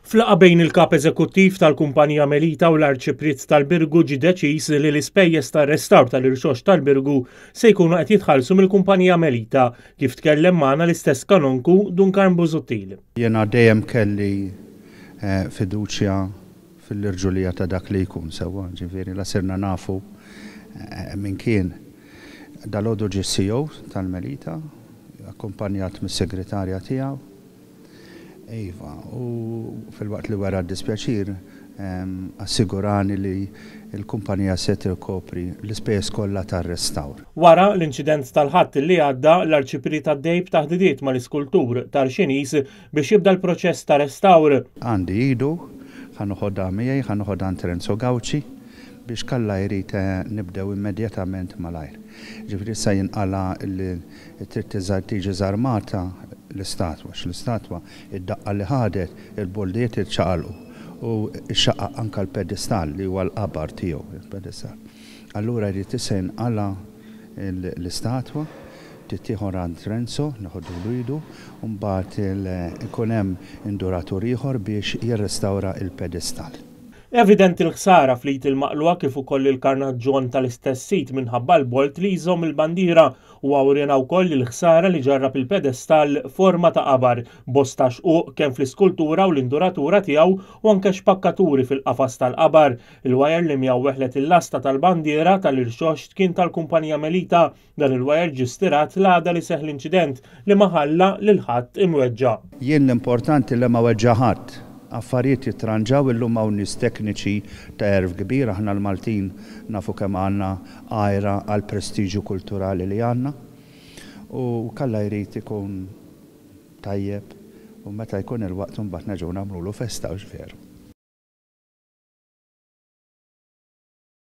Flaqa bejn il-kap eżekuttiv tal-kumpanija Melita u l-Arċipriet tal-Birgu ġie deċiż li l-ispejjeż tar-restawr tal-irxox tal-Birgu se jkunu qed jitħallsu mill-kumpanija Melita kif tkellem magħna l-istess kanonku Duncan Busuttil. Jiena dejjem kelli fiduċja fil-irġulija ta' dak li jkun sewwa, ġifieri la sirna nafu min kien. Dalodu ġie CEO tal-Melita, akkumpanjat mis-segretarja tiegħu. Iva, u fil-waqt li wara d-dispjaċir assigurani li l-kumpanija se tirkopri l-ispejjeż kollha tar-restawr. Wara l-inċident tal-ħadd li għadda l-Arċipriet għaddej b'taħdidiet mal-iskultur tal-Xinis biex jibda l-proċess ta' restawr. Għandi idu, ħanoħodha miegħi, ħanoħodha Terenzo Gawċi biex kalla jrid nibdew immedjatament malajr. Ġifieri se jinqala li trid tiġi żarmata l-istatwa, l-istatwa id-daqqa li ħadet il-boldiet irċaqalqu u xaqqa anka l-pedestal li huwa l-qabar tiegħu il-pedestal. Allura jrid inqala l-istatwa tittieħor għand Terenzo, naħodu l-idu, u mbagħad ikun hemm induratur ieħor biex jirrestawra il-pedestal. Evidenti l-ħsara flit il-maqlwa kif ukoll il-karnaġġon tal-istess sit minħabba l-bolt li jżomm il-bandiera u għawrina wkoll il-ħsara li ġarrab il-pedestal forma ta' qabar bosta xquq kemm fl-iskultura u l-induratura tiegħu u anke xpakkaturi fil-qafas tal-qabar. Il-wajer li miegħu weħlet il-lasta tal-bandiera tal-irxox kien tal-kumpanija Melita. Dan il-wajer ġie stirat l-għada li seħħ l-inċident li ma ħalla lil ħadd imweġġa'. Jien l-importanti li ma weġġa' ħadd. Affarijiet jitranġaw illum hawn nies tekniċi ta' erf kbir aħna l-Maltin nafu kemm għandna għajra għall prestiġju kulturali li għandna u kalla jrid ikun tajjeb u meta jkun il-waqt imbagħad nerġgħu nagħmlu festa u x'veru.